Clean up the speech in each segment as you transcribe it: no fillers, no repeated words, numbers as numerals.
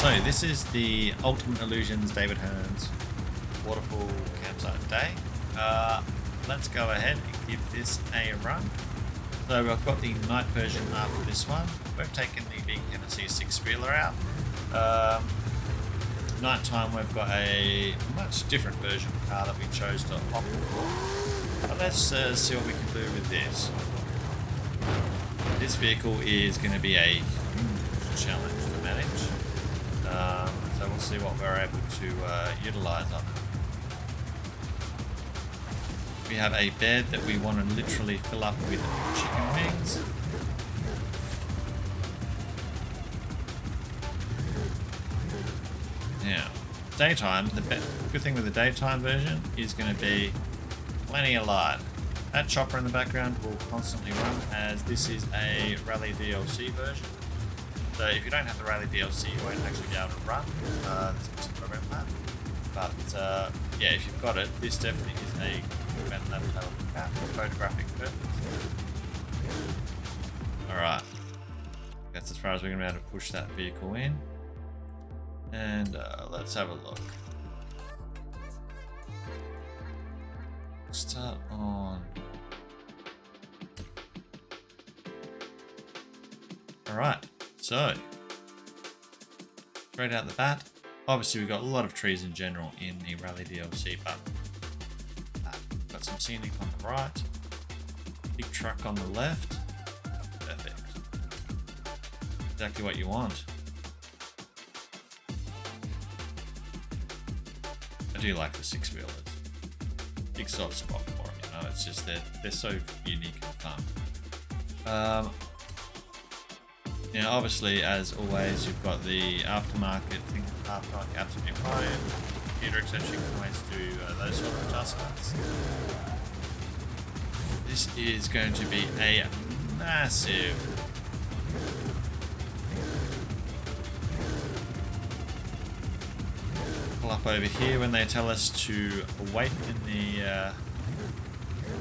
So this is the Ultimate Illusions David Hearn's Waterfall Campsite Day. Let's go ahead and give this a run. So I've got the night version after this one. We've taken the big Hennessy 6-wheeler out. Nighttime we've got a much different version of the car that we chose to opt for. But let's see what we can do with this. This vehicle is going to be a huge challenge to manage. So we'll see what we're able to utilise on it. We have a bed that we want to literally fill up with chicken wings. Now, daytime, the good thing with the daytime version is going to be plenty of light. That chopper in the background will constantly run, as this is a Rally DLC version. So if you don't have the Rally DLC, you won't actually be able to run this particular Eventlab. But yeah, if you've got it, this definitely is a Eventlab to have a look at for photographic purposes. Alright, that's as far as we're going to be able to push that vehicle in. And let's have a look. Start on. Alright, so straight out the bat, obviously we've got a lot of trees in general in the Rally DLC, but got some scenic on the right, big truck on the left. Perfect. Exactly what you want. I do like the 6-wheelers. Big soft spot for them, you know, it's just they're so unique and fun. Now obviously, as always, you've got the aftermarket thing, aftermarket absolutely fine, computer etc. You can always do those sort of adjustments. This is going to be a massive pull up over here when they tell us to wait in the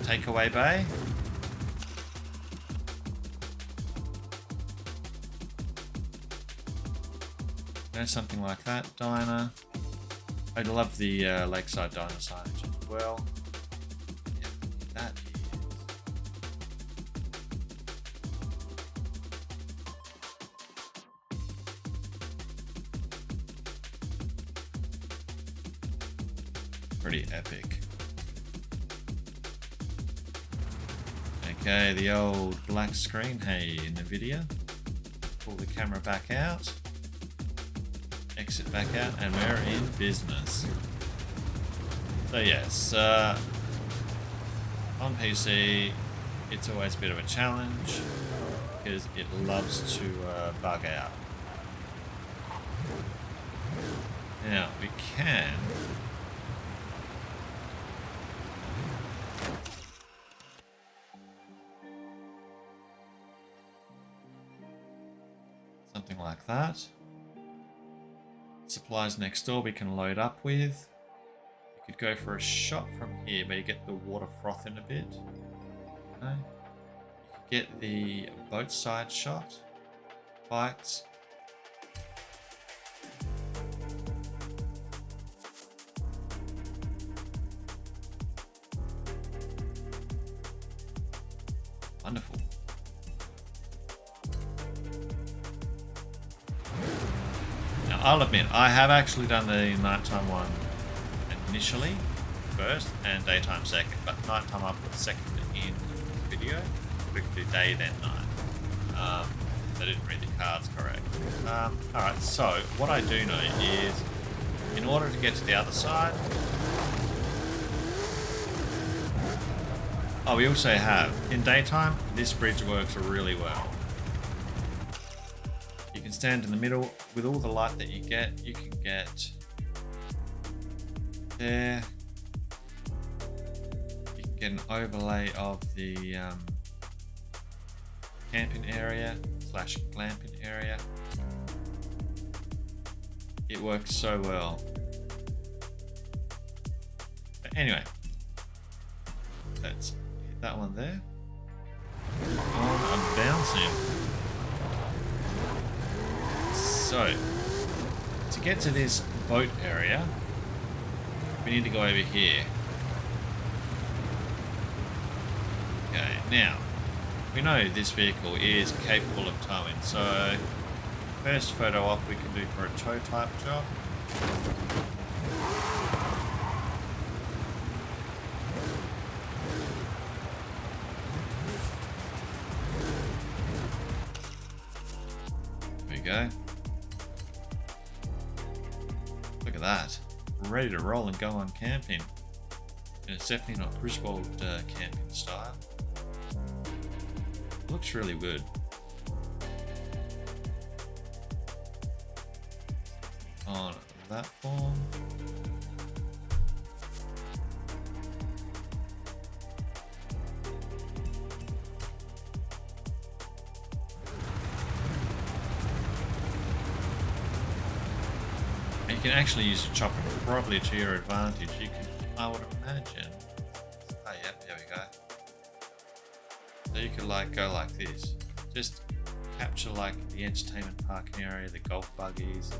takeaway bay. Something like that, diner. I love the lakeside diner signage as well. Yeah, that is pretty epic. Okay, the old black screen, hey, in the video. Pull the camera back out. Exit back out, and we're in business. So yes, on PC it's always a bit of a challenge because it loves to bug out. Now we can something like that. Supplies next door we can load up with. You could go for a shot from here, but you get the water froth in a bit. No. You could get the boat side shot. Bikes. Wonderful. I'll admit, I have actually done the nighttime one initially first and daytime second, but nighttime I put second in the video. We could do day then night. I didn't read the cards correct. Alright, so what I do know is in order to get to the other side, we also have, in daytime, this bridge works really well. You can stand in the middle with all the light that you get. You can get there. You can get an overlay of the camping area / glamping area. It works so well. But anyway, let's hit that one there. On a bouncing. So, get to this boat area, we need to go over here. Okay, now, we know this vehicle is capable of towing, so first photo op we can do for a tow type job. There we go. Look at that. We're ready to roll and go on camping. And it's definitely not Griswold camping style. Looks really good. On that form. You can actually use a chopper probably to your advantage. You can, I would imagine. Oh, yep, there we go. So you could like go like this. Just capture like the entertainment parking area, the golf buggies,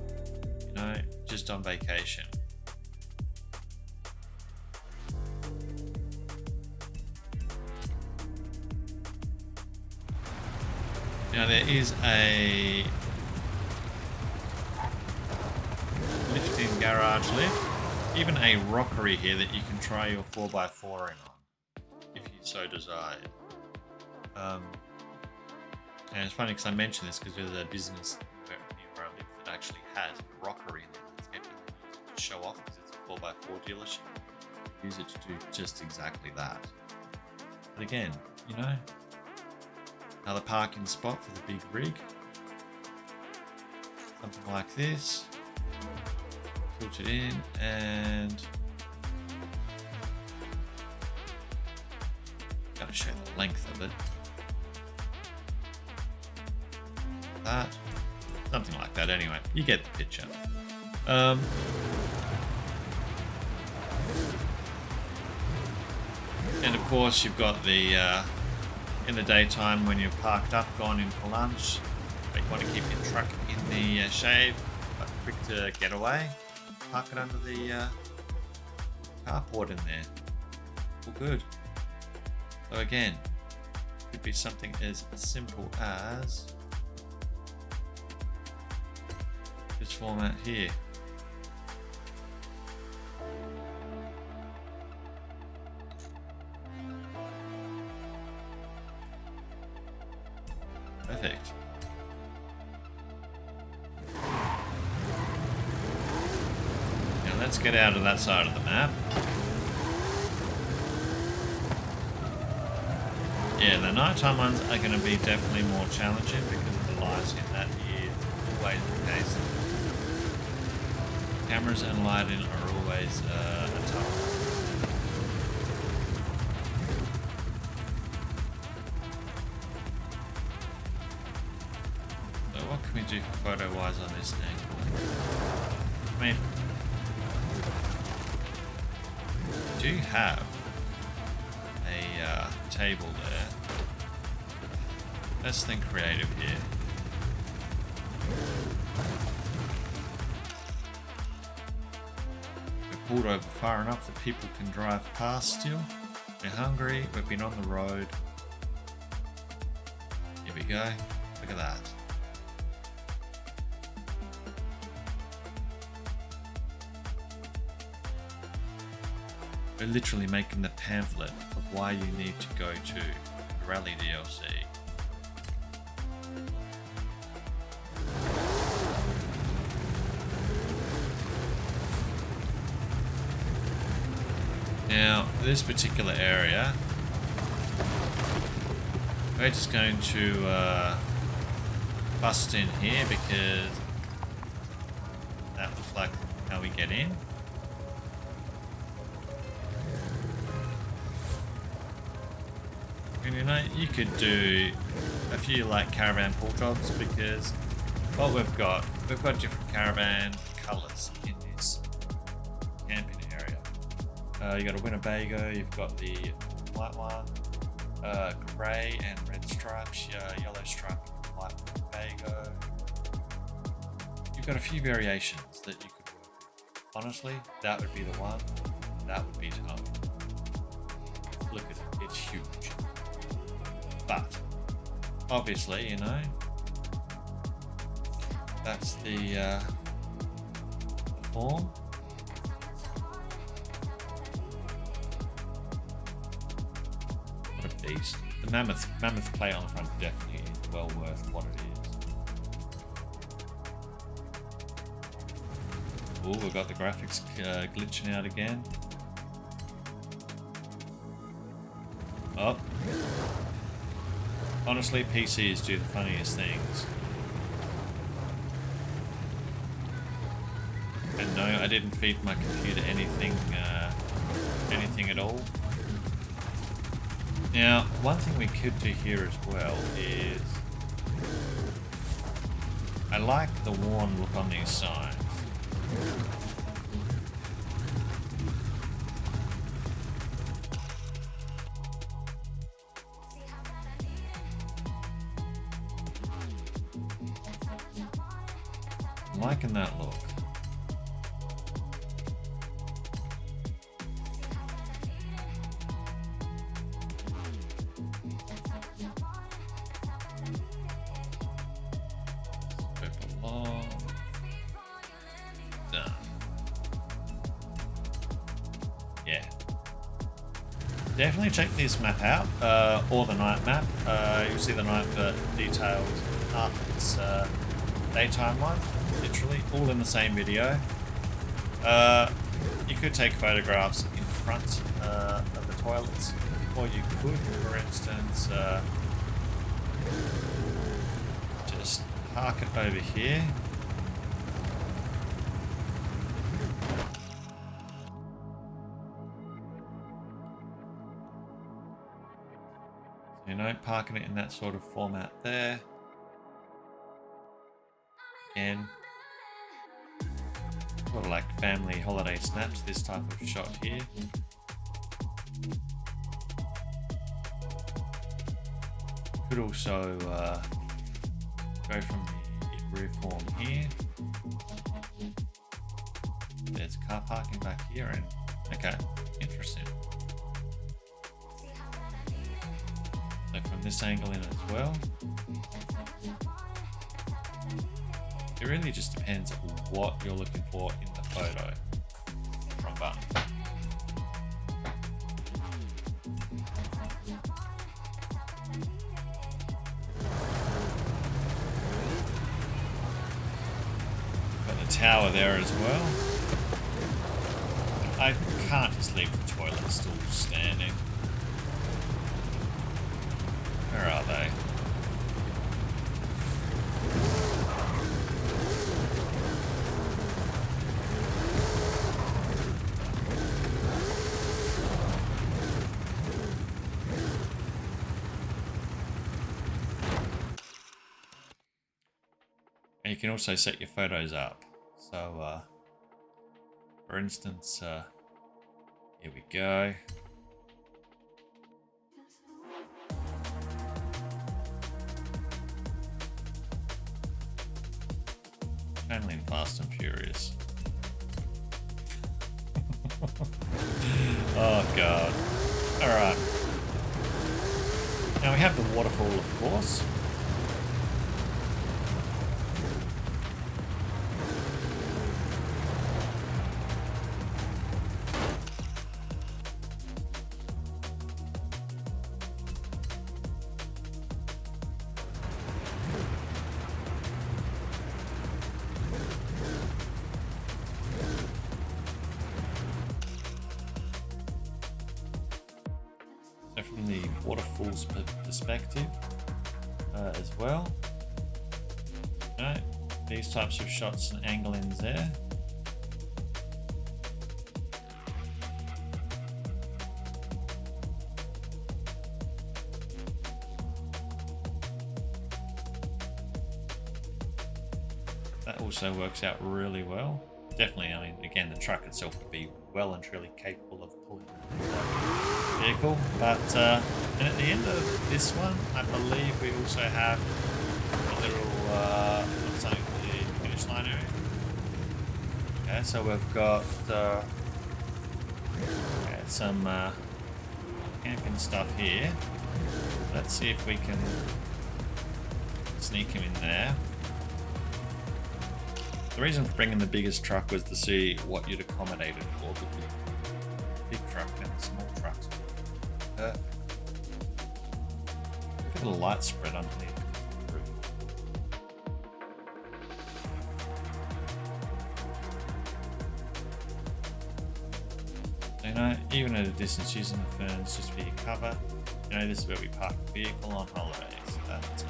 you know, just on vacation. Now there is a lifting garage lift, even a rockery here that you can try your 4x4 in on, if you so desired. And it's funny because I mentioned this because there's a business near where I live that actually has a rockery in the landscape to show off because it's a 4x4 dealership. Use it to do just exactly that. But again, you know, another parking spot for the big rig. Something like this. Tilt it in and gotta show the length of it. That, something like that. Anyway, you get the picture. And of course, you've got the in the daytime when you're parked up, gone in for lunch, but you want to keep your truck in the shade, but quick to get away. Park it under the carport in there. All good. So again, could be something as simple as this format here. Perfect. Now let's get out of that side of the map. Yeah, the nighttime ones are going to be definitely more challenging because of the lighting. That is always the case. Cameras and lighting are always a tough. So what can we do for photo-wise on this thing? I mean, we do have a table there. Let's think creative here. We've pulled over far enough that people can drive past still. They're hungry, we've been on the road. Here we go. Look at that. We're literally making the pamphlet of why you need to go to the Rally DLC. Now, this particular area, we're just going to bust in here because that looks like how we get in. And you know, you could do a few like caravan pull jobs because what we've got different caravan colours in this camping area. You got a Winnebago, you've got the white one, grey and red stripes, yellow stripe white Winnebago. you've got a few variations that you could work with. Honestly, that would be the one. That would be tough. Look at it, it's huge. But obviously, you know, that's the form. What a beast. The mammoth plate on the front definitely is well worth what it is. Oh, we've got the graphics glitching out again. Oh. Honestly, PCs do the funniest things. And no, I didn't feed my computer anything at all. Now, one thing we could do here as well is I like the worn look on these signs. I'm liking that look. Yeah. Definitely check this map out, or the night map. You'll see the night details after this daytime one, literally, all in the same video. You could take photographs in front of the toilets, or you could, for instance, just park it over here. You know, parking it in that sort of format there. Again, sort of like family holiday snaps, this type of shot here. Could also go from the rear form here. There's car parking back here, and okay, interesting. So from this angle in as well. It really just depends on what you're looking for in the photo. Wrong button. Got the tower there as well. I can't just leave the toilet still standing. Where are they? And you can also set your photos up. So, for instance, here we go. Only in Fast and Furious. Oh god. Alright. Now we have the waterfall, of course. So from the waterfall's perspective as well. Right, these types of shots and angle-ins there. That also works out really well. Definitely, I mean, again, the truck itself would be well and truly capable of pulling the vehicle. But, and at the end of this one, I believe we also have a little something you can finish line area. Okay, so we've got some camping stuff here. Let's see if we can sneak him in there. The reason for bringing the biggest truck was to see what you'd accommodate it for. The big truck and the small trucks. Look at the light spread underneath. So, you know, even at a distance, using the ferns just for your cover. You know, this is where we park the vehicle on holidays. Actually,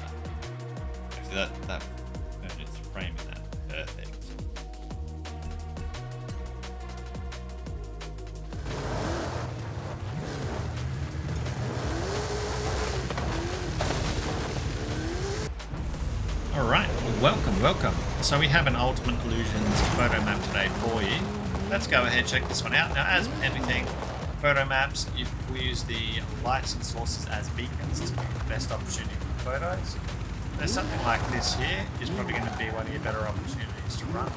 that fern is framing that perfect. Alright, welcome. So we have an Ultimate Illusions photo map today for you. Let's go ahead and check this one out. Now, as with anything, photo maps, we use the lights and sources as beacons to give the best opportunity for photos. There's something like this here is probably going to be one of your better opportunities to run.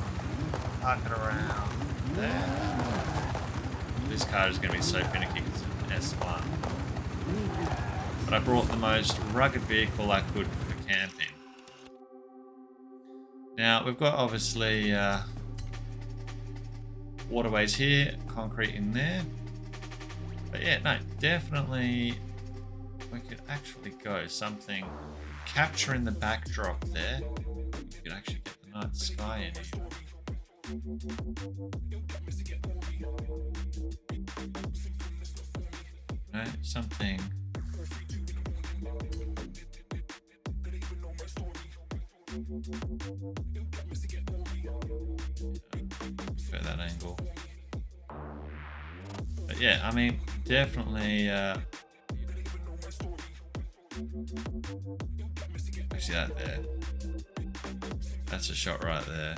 Park it around there. This car is going to be so finicky because it's an S1. But I brought the most rugged vehicle I could for camping. Now, we've got obviously waterways here, concrete in there. But yeah, no, definitely we could actually go something capturing the backdrop there. You could actually get the night sky in here. No, something. At that angle. But yeah, I mean, definitely see that there. That's a shot right there.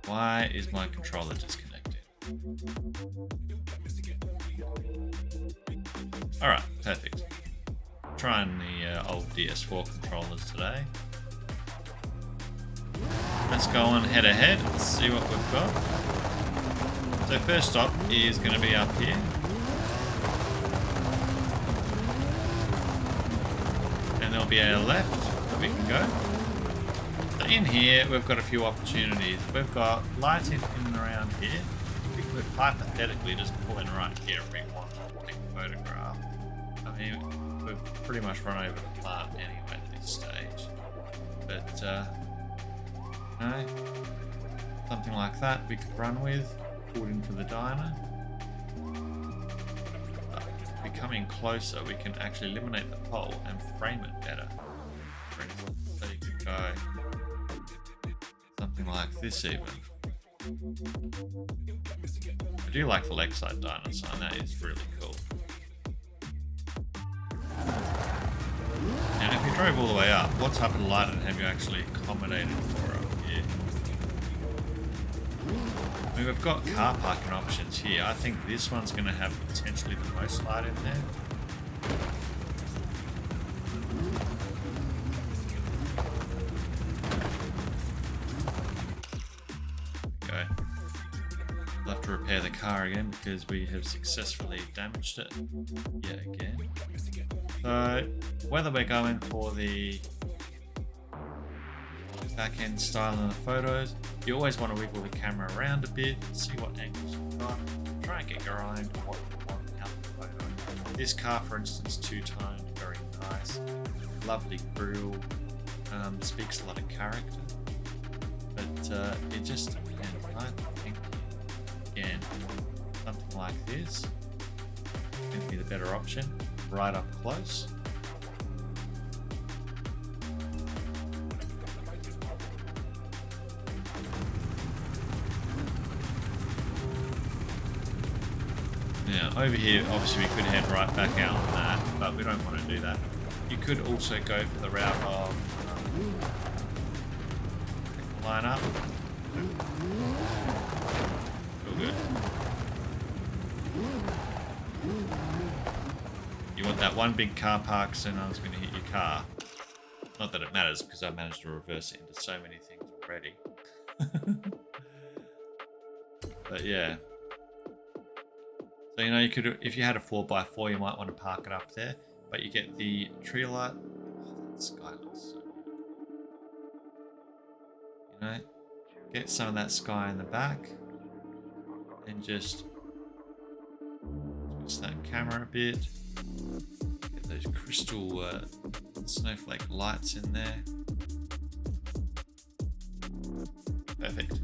Why is my controller disconnected? Alright, perfect. Trying the old DS4 controllers today. Let's go on head ahead. Let's see what we've got. So first stop is going to be up here. And there'll be a left that we can go. So in here we've got a few opportunities. We've got lighting in and around here. We could hypothetically just pull in right here if we want to take a photograph. I mean, we've pretty much run over the plant anyway at this stage. But no, something like that we could run with, pull it into the diner. Becoming closer, we can actually eliminate the pole and frame it better. For instance, so you could go something like this even. I do like the Lakeside Diner sign, that is really cool. And if you drove all the way up, what type of lighting have you actually accommodated for up here? I mean, we've got car parking options here. I think this one's going to have potentially the most light in there. Okay. We'll have to repair the car again because we have successfully damaged it yet again. So, whether we're going for the back end style in the photos, you always want to wiggle the camera around a bit, see what angles you've got, try and get your eye on what you want out of the photo. This car, for instance, two-toned, very nice, lovely grille, speaks a lot of character, but it just depends. I think, again, something like this can be the better option, right up close. Now over here, obviously we could head right back out on that, but we don't want to do that. You could also go for the route of line up. Feel good. You want that one big car park so no one's going to hit your car. Not that it matters because I managed to reverse it into so many things already. But yeah. So you know, you could, if you had a 4x4, you might want to park it up there, but you get the tree light. Oh, that sky looks so good. You know, get some of that sky in the back, and just twist that camera a bit. Get those crystal snowflake lights in there. Perfect.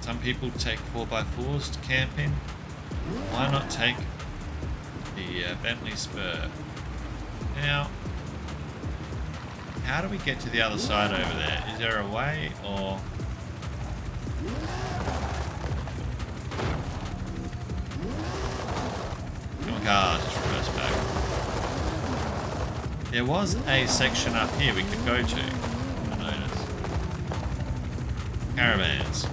Some people take 4x4s to camping. Why not take the Bentley Spur? Now, how do we get to the other side over there? Is there a way, or... Come on, car, just reverse back. There was a section up here we could go to. I noticed. Caravans.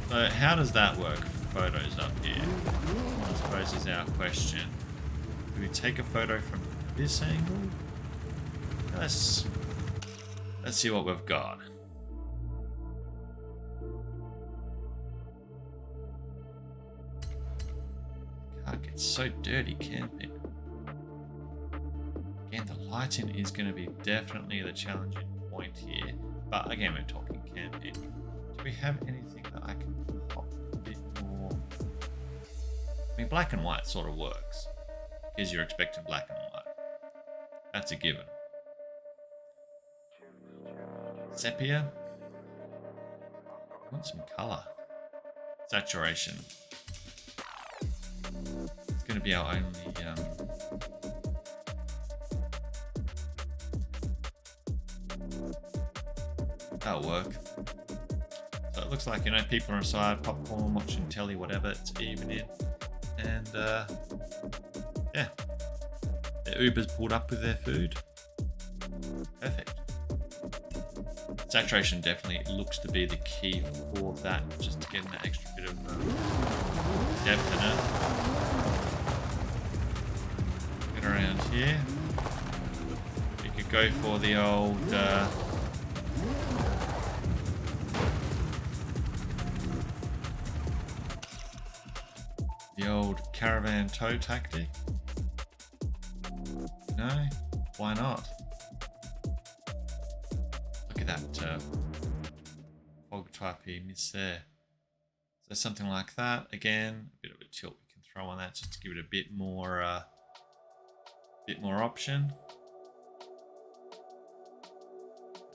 So how does that work for photos up here? I suppose is our question. Do we take a photo from this angle? Let's see what we've got. Car gets so dirty camping. Again, the lighting is going to be definitely the challenging point here. But again, we're talking camping. Do we have anything that I can pop a bit more? I mean, black and white sort of works because you're expecting black and white. That's a given. Sepia. I want some color. Saturation. It's going to be our only. That'll work. So it looks like, you know, people are inside, popcorn, watching telly, whatever, it's evening. And yeah, the Uber's pulled up with their food. Perfect. Saturation definitely looks to be the key for that, just to get that extra bit of depth in it. Get around here. We could go for the old caravan tow tactic. No? Why not? Look at that fog type he missed there. So something like that. Again, a bit of a tilt we can throw on that just to give it a bit more option.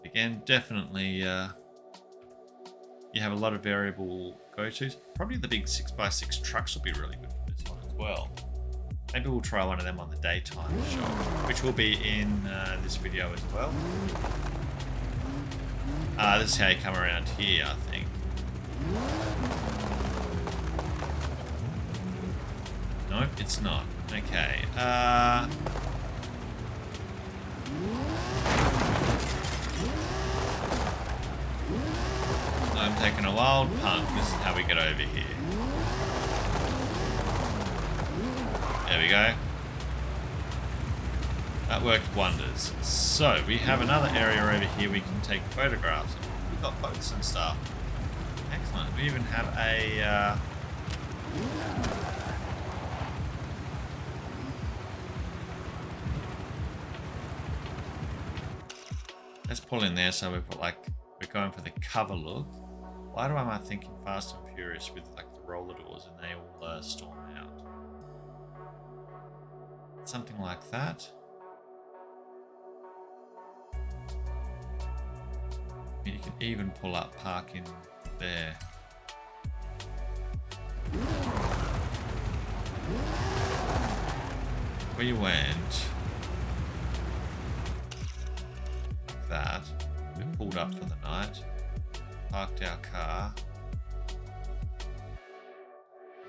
But again, definitely you have a lot of variable go-tos. Probably the big 6x6 trucks will be really good for this one as well. Maybe we'll try one of them on the daytime show, which will be in this video as well. This is how you come around here, I think. Nope, it's not. Okay. I'm taking a wild punt. This is how we get over here. There we go. That worked wonders. So we have another area over here we can take photographs. We've got boats and stuff. Excellent. We even have a let's pull in there so we've got like we're going for the cover look. Why am I thinking Fast and Furious with like the roller doors and they all storm out? Something like that. I mean, you can even pull up parking there. Where you went, like that. We pulled up for the night, parked our car.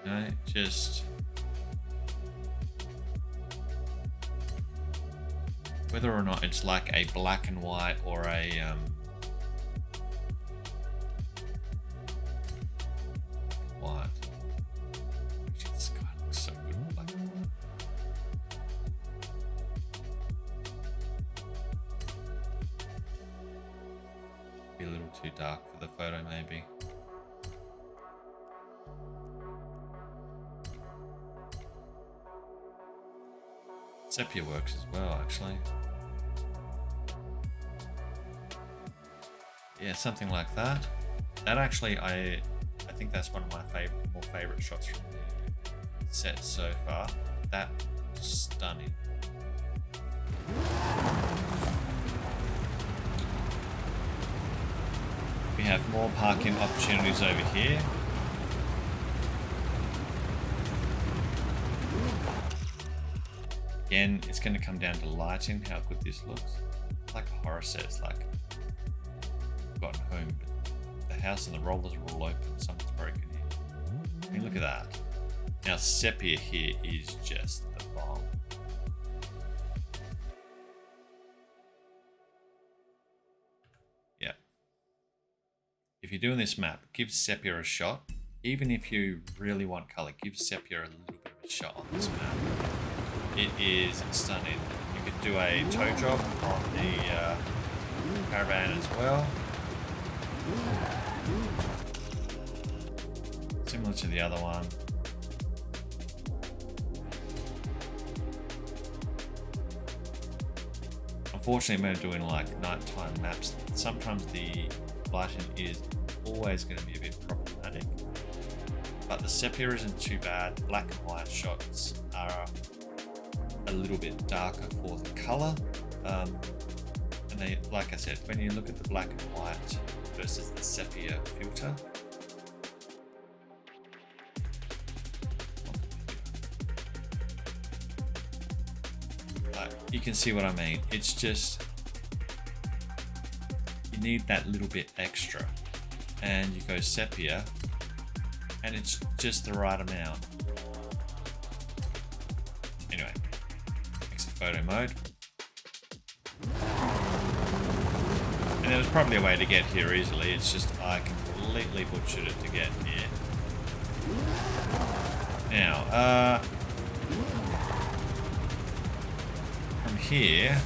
You know, just whether or not it's like a black and white or a be a little too dark for the photo maybe. Sepia works as well, actually. Yeah, something like that. That actually, I think that's one of my more favorite shots from the set so far. That was stunning. We have more parking opportunities over here. Again, it's going to come down to lighting, how good this looks. Like horror sets, like I've gotten home, but the house and the rollers are all open, something's broken here. I mean, look at that. Now sepia here is just the bomb. Yeah. If you're doing this map, give sepia a shot. Even if you really want color, give sepia a little bit of a shot on this map. It is stunning. You could do a toe job on the caravan as well. Similar to the other one. Unfortunately, when doing like nighttime maps, sometimes the lighting is always going to be a bit problematic. But the sepia isn't too bad. Black and white shots are a little bit darker for the color. And they, like I said, when you look at the black and white versus the sepia filter, you can see what I mean. It's just, you need that little bit extra, and you go sepia, and it's just the right amount. Anyway, exit photo mode. And there was probably a way to get here easily, it's just I completely butchered it to get here. Now, from here,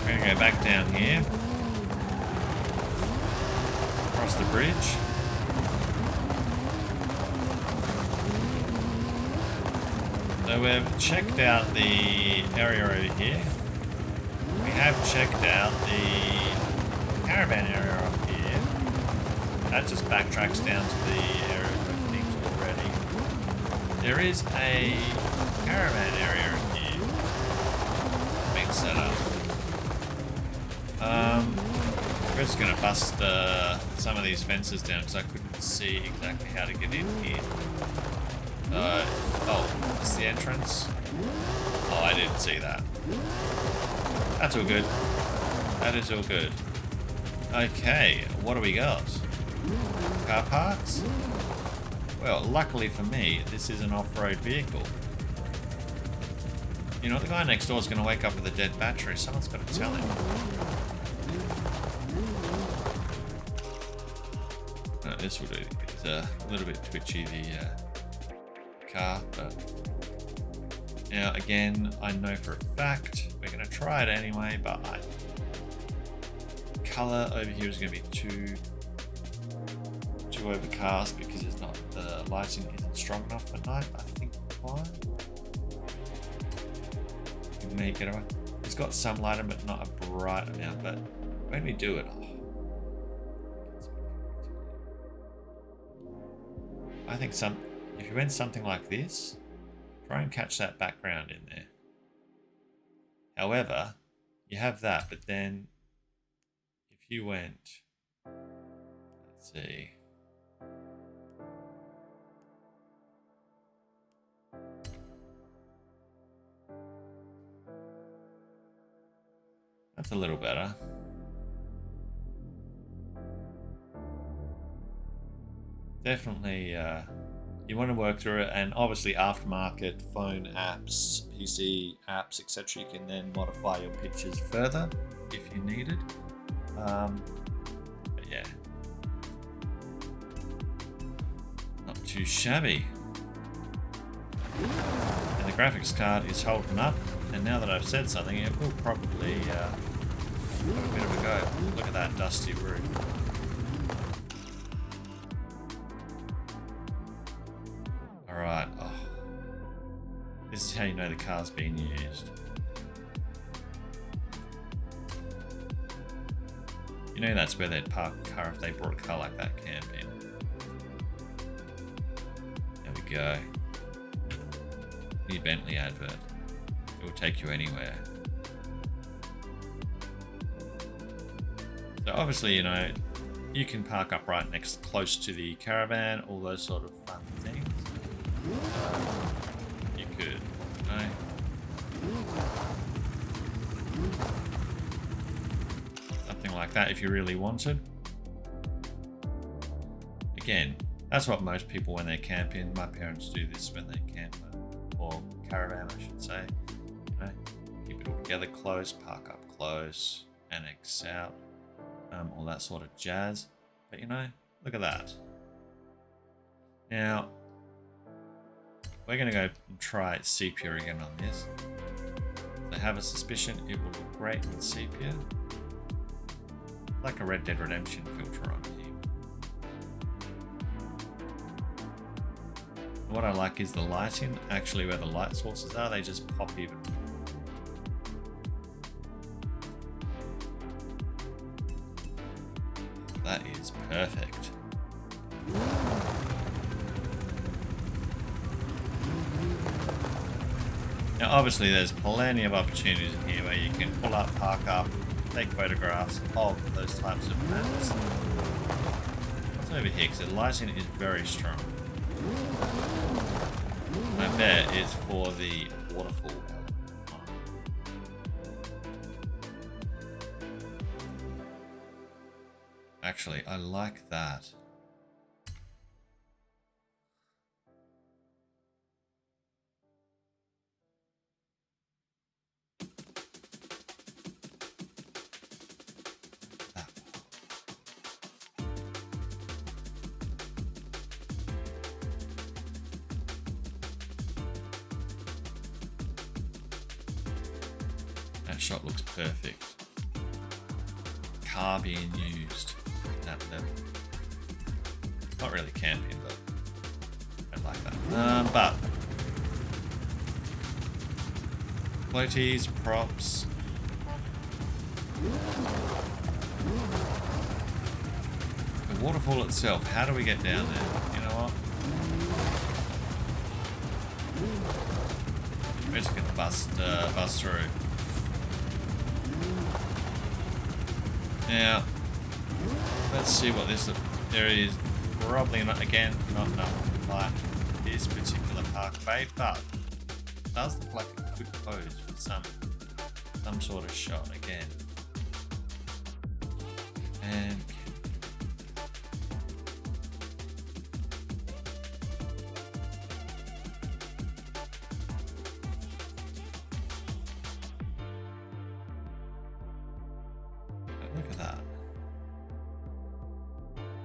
we're going to go back down here, across the bridge. So we've checked out the area over here. We have checked out the caravan area up here. That just backtracks down to the area where things already. There is a caravan area in here being set up. We're just going to bust some of these fences down because I couldn't see exactly how to get in here. Oh, that's the entrance. Oh, I didn't see that. That's all good. That is all good. Okay, what do we got? Car parks? Well, luckily for me, this is an off-road vehicle. You know, the guy next door is going to wake up with a dead battery. Someone's got to tell him. No, this would is a little bit twitchy, the car, but now again, I know for a fact we're going to try it anyway, but color over here is going to be too overcast because it's not, the lighting isn't strong enough for night. I think fine. You may get away. It's got some lighting, but not a bright amount. But when we do it, I think if you went something like this, try and catch that background in there. However, you have that, but then if you went, let's see. That's a little better. Definitely, you want to work through it, and obviously aftermarket phone apps, PC apps, etc. You can then modify your pictures further if you needed. But yeah, not too shabby. And the graphics card is holding up. And now that I've said something, it will probably have a bit of a go. Look at that dusty roof. Alright, oh. This is how you know the car's being used. You know that's where they'd park a car if they brought a car like that camping. There we go. New Bentley advert. It will take you anywhere. So obviously, you know, you can park up right next, close to the caravan, all those sort of fun things. You could, you know. Something like that if you really wanted. Again, that's what most people when they're camping, my parents do this when they camp, or caravan I should say. You know, keep it all together close, park up close, annex out, all that sort of jazz. But you know, look at that. Now, we're going to go and try sepia again on this. I have a suspicion it will look great in sepia. Like a Red Dead Redemption filter on here. What I like is the lighting. Actually, where the light sources are, they just pop even. That is perfect. Now obviously there's plenty of opportunities in here where you can pull up, park up, take photographs of those types of maps. What's over here? Because the lighting is very strong. I bet it's for the waterfall. Actually, I like that. That shot looks perfect. Car being used at that level. Not really camping, but I like that. But floaties, props. The waterfall itself, how do we get down there? You know what? We're just gonna bust through. Now, let's see what this. There is probably not enough light in this particular parkway, but it does look like a good pose for some sort of shot again. And look at that.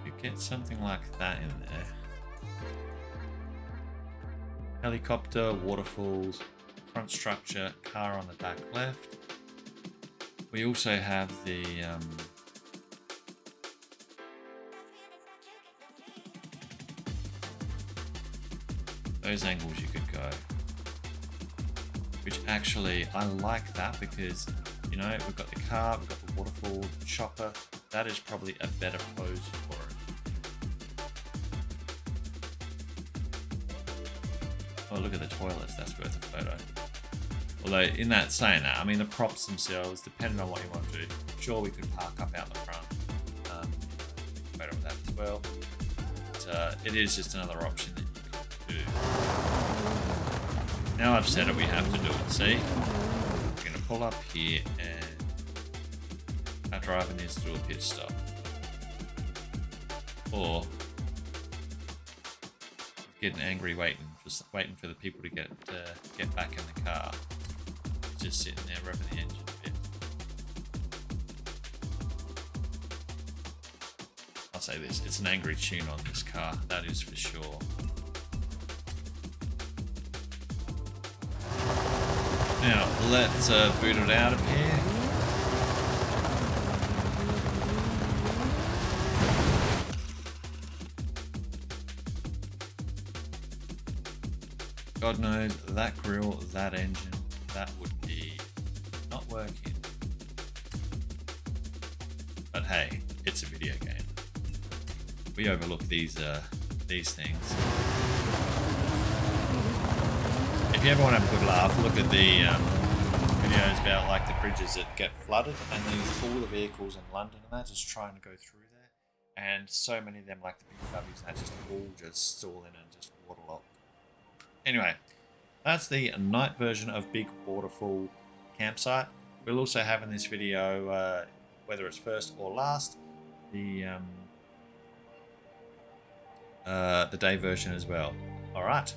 You get something like that in there. Helicopter, waterfalls, front structure, car on the back left. We also have the those angles you could go, which actually I like that because, you know, we've got the car, we've got the waterfall, chopper. That is probably a better pose for it. Oh, look at the toilets, that's worth a photo. Although, in that saying that, I mean, the props themselves, depending on what you want to do, sure, we could park up out the front. Photo of that as well. But it is just another option that you can do. Now I've said it, we have to do it. See? We're going to pull up here and our driver needs to do a pit stop. Or getting angry waiting for the people to get back in the car. Just sitting there revving the engine a bit. I'll say this, it's an angry tune on this car, that is for sure. Now, let's boot it out of here. God knows, that grill, that engine, that would be not working. But hey, it's a video game. We overlook these things. If you ever want to have a good laugh, look at the videos about like the bridges that get flooded, and there's all the vehicles in London and that just trying to go through there, and so many of them, like the BMWs, that just all just stall in and just waterlogged. Anyway, that's the night version of Big Waterfall Campsite. We'll also have in this video, whether it's first or last, the day version as well. All right.